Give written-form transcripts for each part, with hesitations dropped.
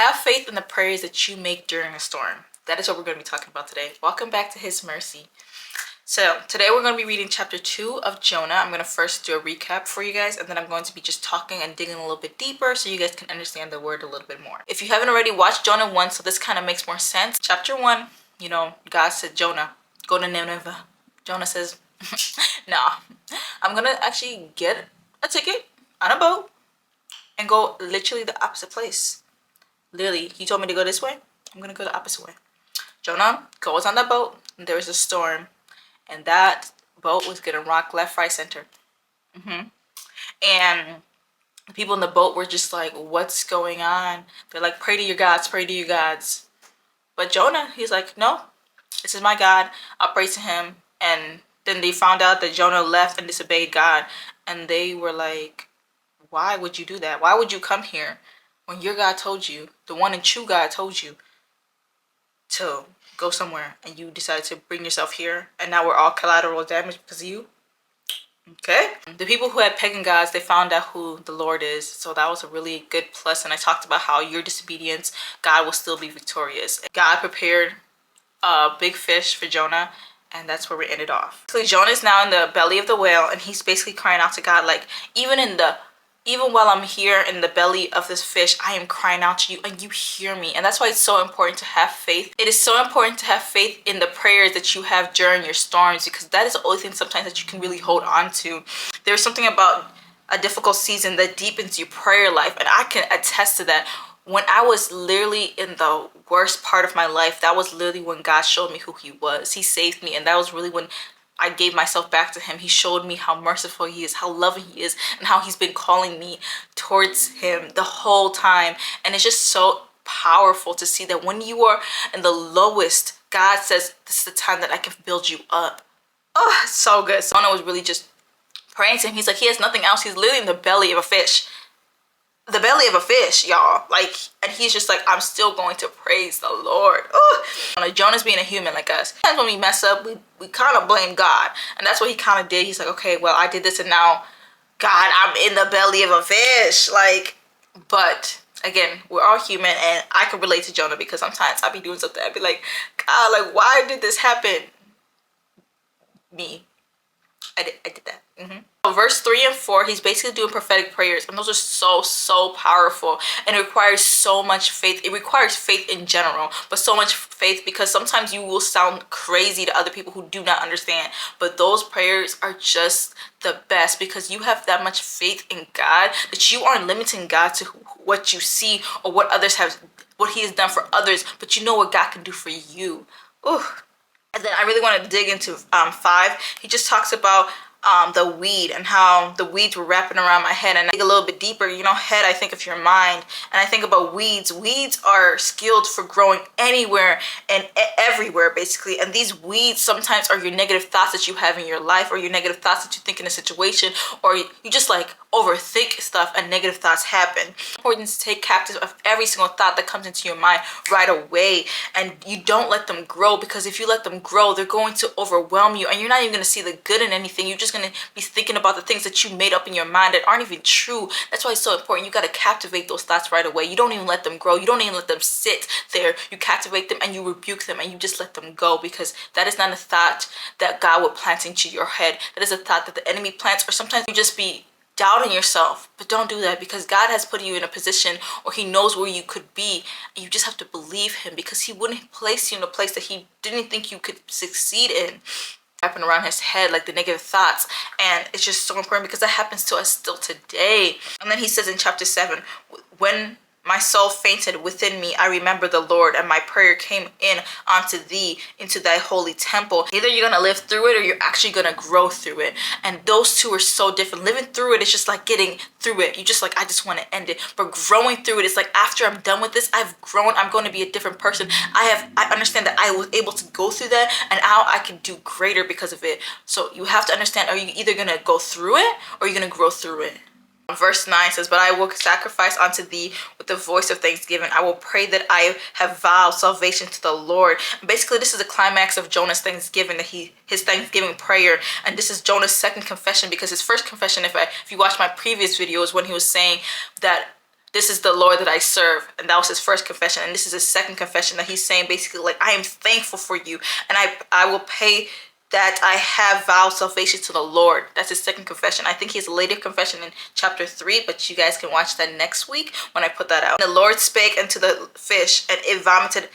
Have faith in the prayers that you make during a storm. That is what we're going to be talking about today. Welcome back to His Mercy. So today we're going to be reading chapter 2 of Jonah. I'm going to first do a recap for you guys, and then I'm going to be just talking and digging a little bit deeper so you guys can understand the word a little bit more. If you haven't already watched Jonah 1, so this kind of makes more sense. Chapter 1, God said, Jonah, go to Nineveh. Jonah says, nah, I'm going to actually get a ticket on a boat and go literally the opposite place. Literally, he told me to go this way. I'm going to go the opposite way. Jonah goes on that boat, and there was a storm. And that boat was getting rocked left, right, center. And the people in the boat were just like, what's going on? They're like, pray to your gods, pray to your gods. But Jonah, he's like, no, this is my God. I'll pray to him. And then they found out that Jonah left and disobeyed God. And they were like, why would you do that? Why would you come here when your God told you, the one and true God told you to go somewhere, and you decided to bring yourself here, and now we're all collateral damage because of you? Okay. The people who had pagan gods, they found out who the Lord is, so that was a really good plus. And I talked about how your disobedience, God will still be victorious. God prepared a big fish for Jonah, and that's where we ended off. So Jonah is now in the belly of the whale, and he's basically crying out to God, like, even while I'm here in the belly of this fish, I am crying out to you and you hear me. And that's why it's so important to have faith. It is so important to have faith in the prayers that you have during your storms, because that is the only thing sometimes that you can really hold on to. There's something about a difficult season that deepens your prayer life. And I can attest to that. When I was literally in the worst part of my life, that was literally when God showed me who he was. He saved me. And that was really when I gave myself back to him. He showed me how merciful he is, how loving he is, and how he's been calling me towards him the whole time. And it's just so powerful to see that when you are in the lowest, God says, this is the time that I can build you up. Oh, it's so good. Jonah was really just praying to him. He's like, he has nothing else. He's literally in the belly of a fish. The belly of a fish, y'all. Like, and he's just like, I'm still going to praise the Lord. Oh, Jonah's being a human like us. Sometimes when we mess up, we kind of blame God. And that's what he kind of did. He's like, okay, well, I did this, and now, God, I'm in the belly of a fish. Like, but again, we're all human, and I can relate to Jonah, because sometimes I'll be doing something. I'll be like, God, like, why did this happen? Me. I did that. So verse 3 and 4, he's basically doing prophetic prayers, and those are so powerful, and it requires so much faith. It requires faith in general, but so much faith, because sometimes you will sound crazy to other people who do not understand, but those prayers are just the best, because you have that much faith in God that you aren't limiting God to what you see or what others have, what he has done for others, but you know what God can do for you. Ooh. And then I really want to dig into 5. He just talks about the weed, and how the weeds were wrapping around my head. And I dig a little bit deeper. Head, I think of your mind, and I think about weeds. Weeds are skilled for growing anywhere and everywhere, basically. And these weeds sometimes are your negative thoughts that you have in your life, or your negative thoughts that you think in a situation, or you just like overthink stuff and negative thoughts happen. It's important to take captive of every single thought that comes into your mind right away, and you don't let them grow, because if you let them grow, they're going to overwhelm you, and you're not even going to see the good in anything. You're just going to be thinking about the things that you made up in your mind that aren't even true. That's why it's so important. You got to captivate those thoughts right away. You don't even let them grow. You don't even let them sit there. You captivate them, and you rebuke them, and you just let them go, because that is not a thought that God would plant into your head. That is a thought that the enemy plants, or sometimes you just be doubting yourself. But don't do that, because God has put you in a position, or he knows where you could be, and you just have to believe him, because he wouldn't place you in a place that he didn't think you could succeed in. Wrapping around his head, like the negative thoughts. And it's just so important, because that happens to us still today. And then he says in chapter 7, when my soul fainted within me, I remember the Lord, and my prayer came in unto thee, into thy holy temple. Either you're going to live through it, or you're actually going to grow through it. And those two are so different. Living through it is just like getting through it. You just like, I just want to end it. But growing through it, it's like, after I'm done with this, I've grown, I'm going to be a different person. I understand that I was able to go through that, and now I can do greater because of it. So you have to understand, are you either going to go through it, or you're going to grow through it? Verse 9 says, but I will sacrifice unto thee with the voice of thanksgiving. I will pray that I have vowed salvation to the Lord. And basically, this is the climax of Jonah's thanksgiving, his thanksgiving prayer. And this is Jonah's second confession, because his first confession, if you watch my previous videos, when he was saying that this is the Lord that I serve. And that was his first confession. And this is his second confession, that he's saying basically like, I am thankful for you, and I will pay that I have vowed salvation to the Lord. That's his second confession. I think he has a later confession in chapter 3, but you guys can watch that next week when I put that out. The Lord spake unto the fish, and it vomited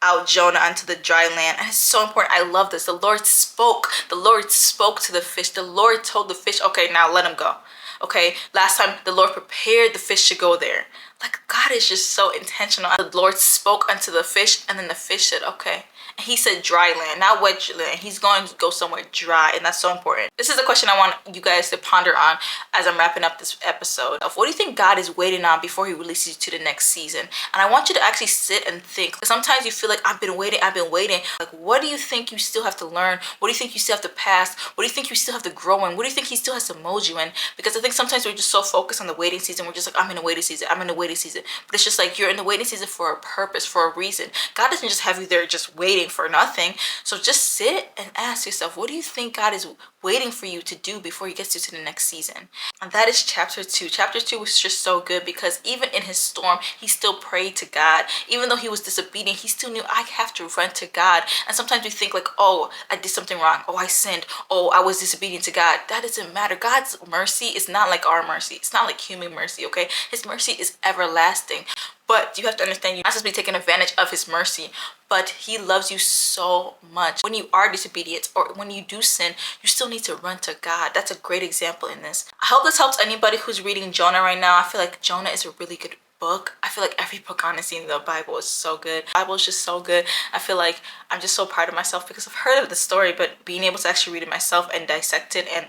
out Jonah unto the dry land. And it's so important. I love this. The Lord spoke. The Lord spoke to the fish. The Lord told the fish, okay, now let him go. Okay, last time the Lord prepared the fish to go there. Like, God is just so intentional. The Lord spoke unto the fish, and then the fish said, okay. And he said dry land, not wet land. He's going to go somewhere dry, and that's so important. This is a question I want you guys to ponder on as I'm wrapping up this episode. Of what do you think God is waiting on before he releases you to the next season? And I want you to actually sit and think. Sometimes you feel like, I've been waiting. Like, what do you think you still have to learn? What do you think you still have to pass? What do you think you still have to grow in? What do you think he still has to mold you in? Because I think sometimes we're just so focused on the waiting season. We're just like, I'm in the waiting season. I'm in the waiting season. But it's just like, you're in the waiting season for a purpose, for a reason. God doesn't just have you there just waiting for nothing. So just sit and ask yourself, what do you think God is waiting for you to do before he gets you to the next season? And that is chapter 2. Chapter 2 was just so good because even in his storm, he still prayed to God. Even though he was disobedient, he still knew, I have to run to God. And sometimes we think like, oh, I did something wrong. Oh, I sinned. Oh, I was disobedient to God. That doesn't matter. God's mercy is not like our mercy. It's not like human mercy, okay? His mercy is everlasting. But you have to understand, you're not supposed to be taking advantage of his mercy, but he loves you so much. When you are disobedient or when you do sin, you still need to run to God. That's a great example in this. I hope this helps anybody who's reading Jonah right now. I feel like Jonah is a really good book. I feel like every book honestly in the Bible is so good. The Bible is just so good. I feel like I'm just so proud of myself because I've heard of the story, but being able to actually read it myself and dissect it and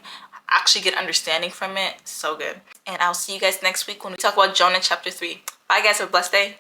actually get understanding from it, so good. And I'll see you guys next week when we talk about Jonah chapter 3. Bye guys, have a blessed day.